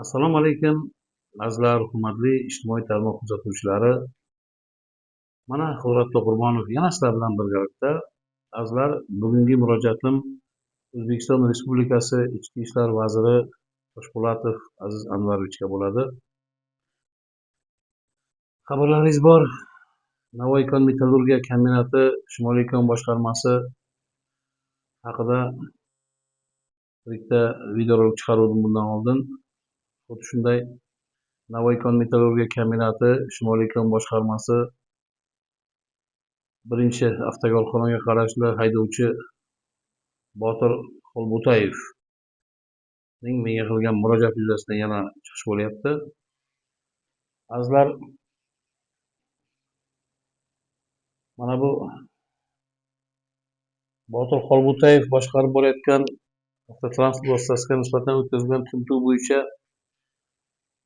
Assalomu alaykum, azizlar, hurmatli ijtimoiy tarmoq kuzatuvchilari. Mana Qudratli Qurbonov yana sizlar bilan birgalikda. Azizlar, bugungi murojaatim O'zbekiston Respublikasi Ichki ishlar vaziri Toshpo'latov Aziz Anvarovichga bo'ladi. Xabarlaringiz bor, Navoiy kon-metallurgiya kombinati Shimoliy kon boshqarmasi haqida bitta videorolik chiqaruvdim bundan oldin. Xuddi shunday Navoiy kon-metallurgiya kombinati Shimoliy kon boshqarmasi birinchi avtokorxonaga qarashli haydovchi Botir Xolbo'tayevning menga qilgan murojaati yuzasidan yana chiqish bo'lyapti. Azizlar, mana bu Botir Xolbo'tayev boshqarib borayotgan avtotransport vositasiga nisbatan o'tkazilgan tintuv bo'yicha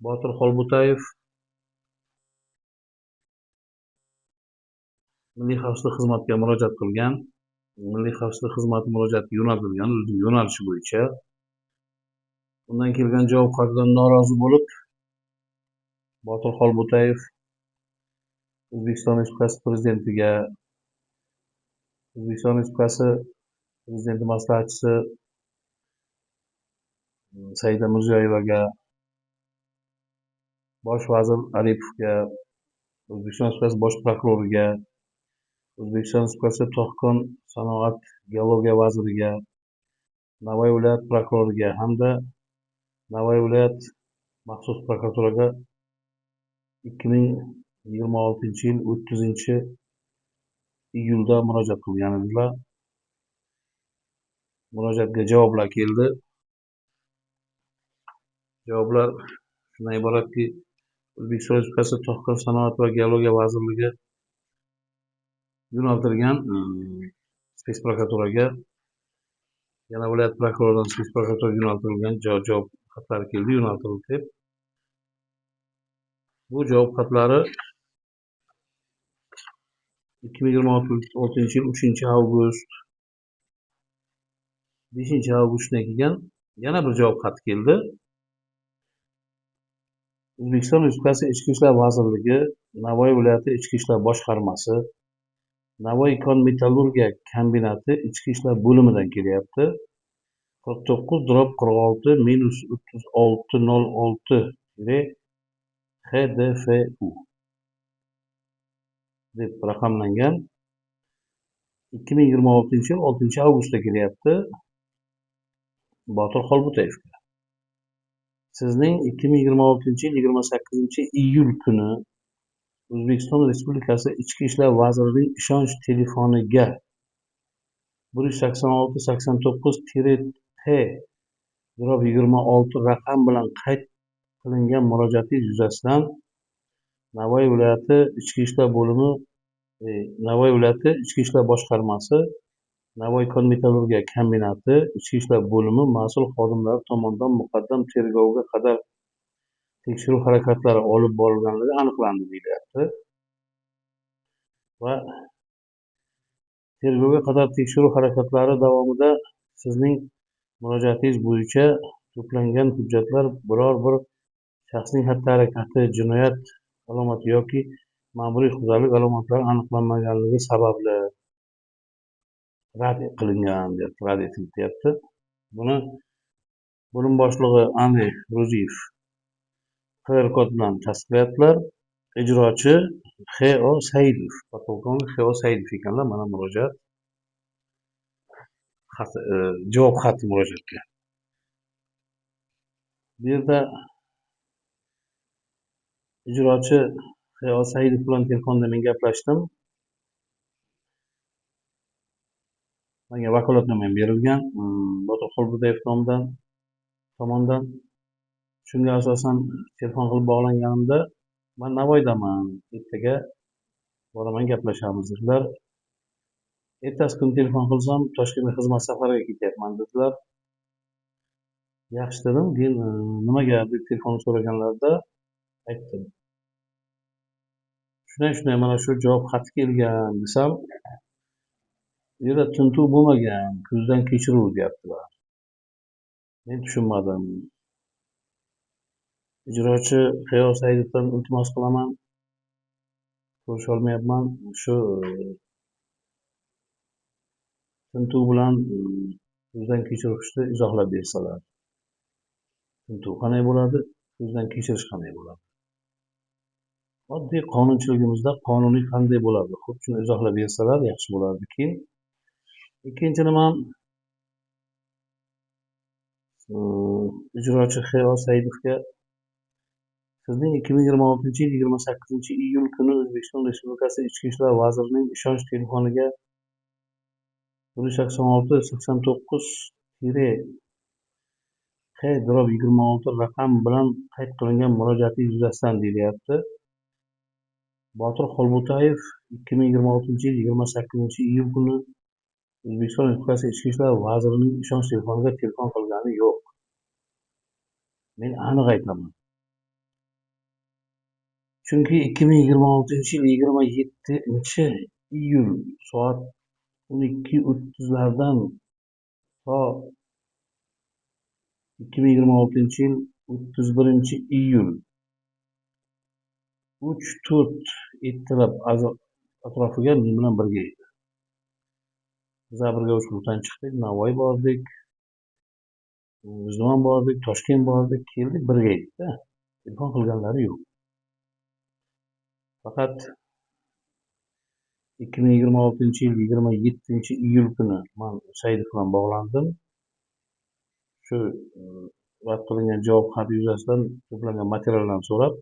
Botir Xolbo'tayev Milliy xavfsizlik xizmatiga murojaat qilgan. Milliy xavfsizlik xizmati murojaati yo'naltirilgan o'zining yo'nalishi bo'yicha. Undan kelgan javob xatidan norozi bo'lib, Botir Xolbo'tayev O'zbekiston Respublikasi Prezidentiga, O'zbekiston Respublikasi Prezidenti maslahatchisi Saida Mirziyoyevaga, Bosh vazir Aripovga, O'zbekiston Respublikasi Bosh prokuroriga, O'zbekiston Respublikasi To'xkon sanoat geologiya vaziriga, Navoiy viloyat prokuroriga hamda Navoiy viloyat maxsus prokuraturaga 2026-yil 30-iyulda murojaat qilgan edilar. Murojaatga javoblar keldi. Javoblar shundan iboratki, O'zbekiston Respublikasi To'xkon sanoat va geologiya vazirligi yo'naltirilgan spes prokuraturaga, yana viloyat prokuroridan spes prokuraturaga yo'naltirilgan javob xatlari keldi, yo'naltirildi deb. Bu javob xatlari 2026-yil 3-avgust, 5-avgustdan kelgan yana bir javob xati keldi. O'zbekiston Respublikasi Ichki ishlar vazirligi, Navoiy viloyati Ichki ishlar boshqarmasi, Navoiy kon-metallurgiya kombinati Ichki ishlar bo'limidan kelyapti. 49-3606-06-HDFU deb raqamlangan. 2026-yil 6-avgustda kelyapti Botir Xolbo'tayevga. Sizning 2026-yil 28-iyul kuni O'zbekiston Respublikasi Ichki ishlar vazirining ishonch telefoniga 186-89-T-26 raqam bilan qayd qilingan murojaatingiz yuzasidan Navoiy viloyati Ichki ishlar bo'limi, Navoiy viloyati Ichki ishlar boshqarmasi, Navoiy kon-metallurgiya kombinati Ichki ishlar bo'limi mas'ul xodimlari tomonidan muqaddam tergovga qadar tekshiruv harakatlari olib borilganligi aniqlandi deyilyapti. Va tergovga qadar tekshiruv harakatlari davomida sizning murojaatingiz bo'yicha to'plangan hujjatlar biror bir shaxsning xatti-harakati, jinoyat alomati yoki ma'muriy huquqbuzarlik alomatlari aniqlanmaganligi sababli rad qilingan deb rad etilyapti. Buni bo'lim boshlig'i Amir Ro'ziyev QRK bilan tasdiqlayaptilar. Ijrochi X.O. Saidov, podpolkovnik X.O. Saidov ekanlar. Mana murojaat xati, javob xati murojaatga. Bu yerda ijrochi X.O. Saidov bilan telefonda men gaplashdim. Menga vakolatnoma ham berilgan Botir Xolbo'tayev tomonidan. Shunga asosan telefon qilib bog'langanimda men Navoiydaman, ertaga boraman, gaplashamiz dedilar. Ertasi kuni telefon qilsam, Toshkentga xizmat safariga ketyapman dedilar. Yaxshi dedim, keyin nimaga deb telefon so'raganlarida aytdim. Shunday mana shu javob xati kelgan desam, bu yerda tintuv bo'lmagan, ko'zdan kechiruv deyaptilar. Men tushunmadim. ijrochi Xayol Saidovdan iltimos qilaman, ko'risholmayapman. Shu tintuv bilan ko'zdan kechirishni izohlab bersalar. Tintuv qanday bo'ladi, ko'zdan kechirish qanday bo'ladi? Oddiy qonunchiligimizda qonuniy qanday bo'ladi? Xo'p, shuni izohlab bersalar yaxshi bo'lardi. Ikkinchi nima, ijrochi Xayol Saidovga sizning 2026 yil 28-iyul kuni O'zbekiston Respublikasi Ichki ishlar vazirining ishonch telefoniga 186-89-Q-26 raqam bilan qayd qilingan murojaati yuzasidan deyilyapti. Botir Xolbo'tayev 2026 yil 28-iyul kuni O'zbekiston Respublikasi Ichki ishlar vazirining ishonch telefoniga telefon qilgani yo'q. Men aniq aytaman. Chunki 2026 yil 27-iyul soat 12:30 to 2026 yil 31-iyul 3-4 ertalab atrofiga men bilan birga edi. Biz birga Uchqurdan chiqdik, Navoiy bordik, G'ijduvon bordik, Toshkent bordik, keldik, birga edikda. Telefon qilganlari yo'q. Faqat 2026 yil 27-iyul kuni men Saidov bilan bog'landim. Shu rad qilingan javob xati yuzasidan to'plangan materiallarni so'rab,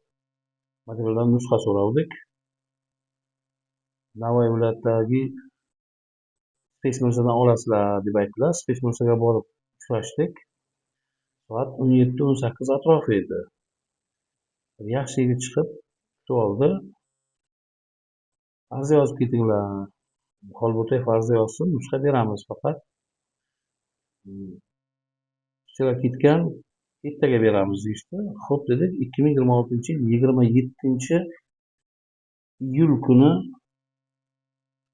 materialdan nusxa so'ravdik. Navoiy viloyatidagi spetsmirzadan olasizlar deb aytdilar. Spetsmirzaga borib uchrashdik. Soat 17:18 atrofi edi. Yaxshi yigit chiqib kutib oldi. Ariza yozib ketinglar. Xolbo'tayev ariza yozsin, nusxa beramiz faqat. Ishchilar ketgan, ertaga beramiz deyishdi. Xo'p dedik, 2026 yil 27-iyul kuni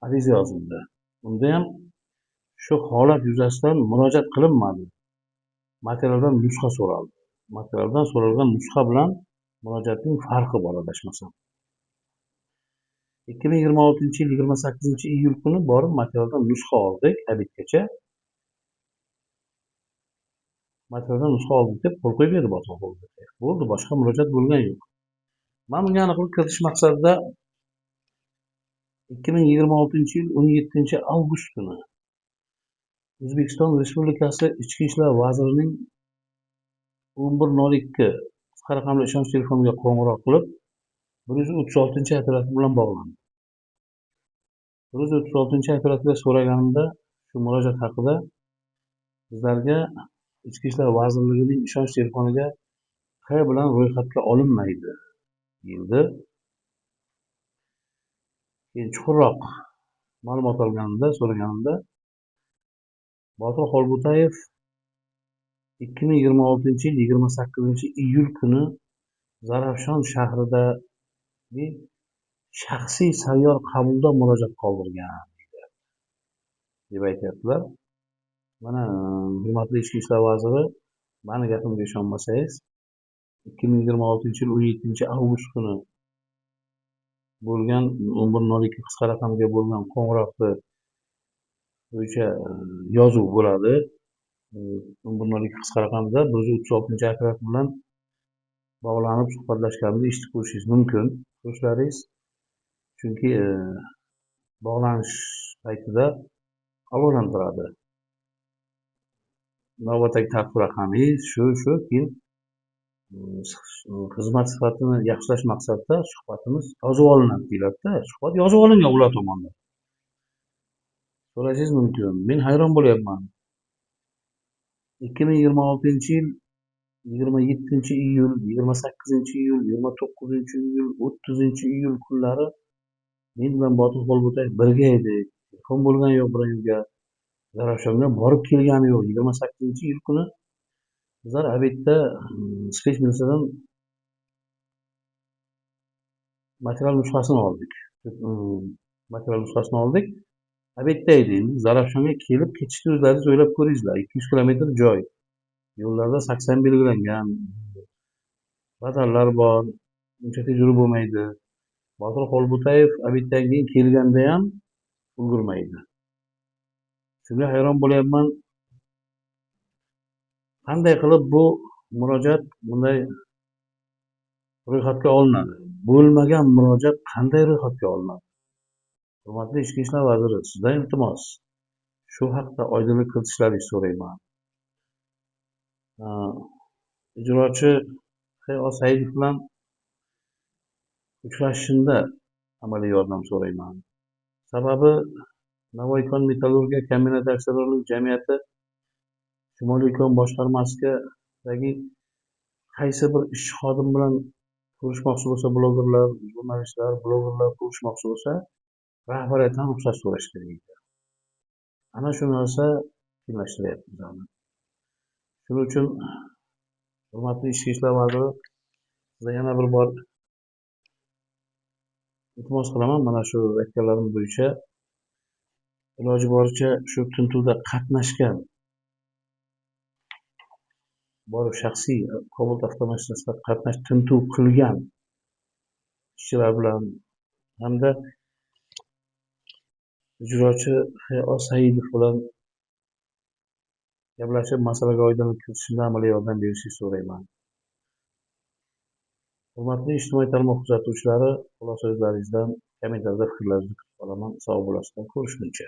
ariza yozildi. Unda ham shu holat yuzasidan murojaat qilinmadi. Materialdan nusxa so'raldi. Materialdan so'ralgan nusxa bilan murojaatning farqi bor adashmasam. 2026 yil 28-iyul kuni borib materialdan nusxa oldik, obedgacha. Materialdan nusxa oldik deb qo'l qo'yib berdi Botir Xolbo'tayev. Bo'ldi, boshqa murojaat bo'lgan yo'q. Men bunga aniqlik kiritish maqsadida 2026 yil 17-avgust kuni O'zbekiston Respublikasi Ichki ishlar vazirining 1102 qisqa raqamli ishonch telefoniga qo'ng'iroq qilib, 136-operator bilan bog'landim. 136-operatorga so'raganimda shu murojaat haqida bizlarga Ichki ishlar vazirligining ishonch telefoniga Q bilan ro'yxatga olinmaydi deyildi. Keyin chuqurroq ma'lumot so'raganimda Botir Xolbo'tayev 2026 yil 28-iyul kuni Zarafshon shahridagi shaxsiy sayyor qabulda murojaat qoldirgan deb aytyaptilar. Mana hurmatli Ichki ishlar vaziri, meni gapimga ishonmasangiz, 2026 yil 17-avgust kuni bo'lgan 1102 qisqa raqamga bo'lgan qo'ng'iroqni bo'yicha yozuv bo'ladi. 1102 qisqa raqamda 136-operator bilan bog'lanib suhbatlashganimda eshitib ko'rishingiz mumkin. Ko'rishlaringiz, chunki bog'lanish paytida aloqalantiradi. Navbatdagi tartib raqamingiz shu keyin xizmat sifatini yaxshilash maqsadida suhbatimiz yozib olinadi deyiladi-da. Suhbat yozib olingan ular tomonidan. So'rashingiz mumkin. Men hayron bo'lyapman. 2026 yil 27-iyul, 28-iyul, 29-iyul, 30-iyul kunlari men bilan Botir Xolbo'tayev birga edik. Telefon bo'lgan yo'q birovga. Zarafshonga borib kelgani yo'q. 28-iyul kuni bizlar obedda spetsmirzadan material nusxasini oldik. Obedda edi. Zarafshonga kelib ketishni o'zlaringiz o'ylab ko'ringizlar. 200 kilometr joy. Yo'llarda sakson belgilangan. Vazirlar bor, uncha tekshiruv bo'lmaydi. Botir Xolbo'tayev obeddan keyin kelganda ham ulgurmaydi. Shunga hayron bo'lyapman, qanday qilib bu murojaat bunday ro'yxatga olinadi? Bo'lmagan murojaat qanday ro'yxatga olinadi? Hurmatli Ichki ishlar vaziri, sizdan iltimos, shu haqda oydinlik kiritishlaringizni so'rayman. Ijrochi X.O. Saidov bilan uchrashishimda amaliy yordam so'rayman. Sababi Navoiy kon-metallurgiya kombinati aksiyadorlik jamiyati Shimoliy kon boshqarmasidagi qaysi bir ishchi xodim bilan ko'rishmoqchi bo'lsa, blogerlar, jurnalistlar, blogerlar ko'rishmoqchi bo'lsa, rahbariyatdan ruxsat so'rash kerak ekan. Ana shu narsa qiyinlashtiryapti bizlarni. Shuning uchun hurmatli Ichki ishlar vaziri, sizga yana bir bor iltimos qilaman, mana shu aytganlarim bo'yicha iloji boricha shu tintuvda qatnashgan, borib shaxsiy Cobalt avtomashinasida tintuv qilgan ishchilar bilan hamda ijrochi X.O. Saidov bilan gaplashib, masalaga oydinlik kiritishimda amaliy yordam berishingizni so'rayman. Hurmatli ijtimoiy tarmoq kuzatuvchilari, xulosa o'zlaringizdan kommentariyada fikrlaringizni kutib qolaman. Sog' bo'lasizlar. Ko'rishguncha.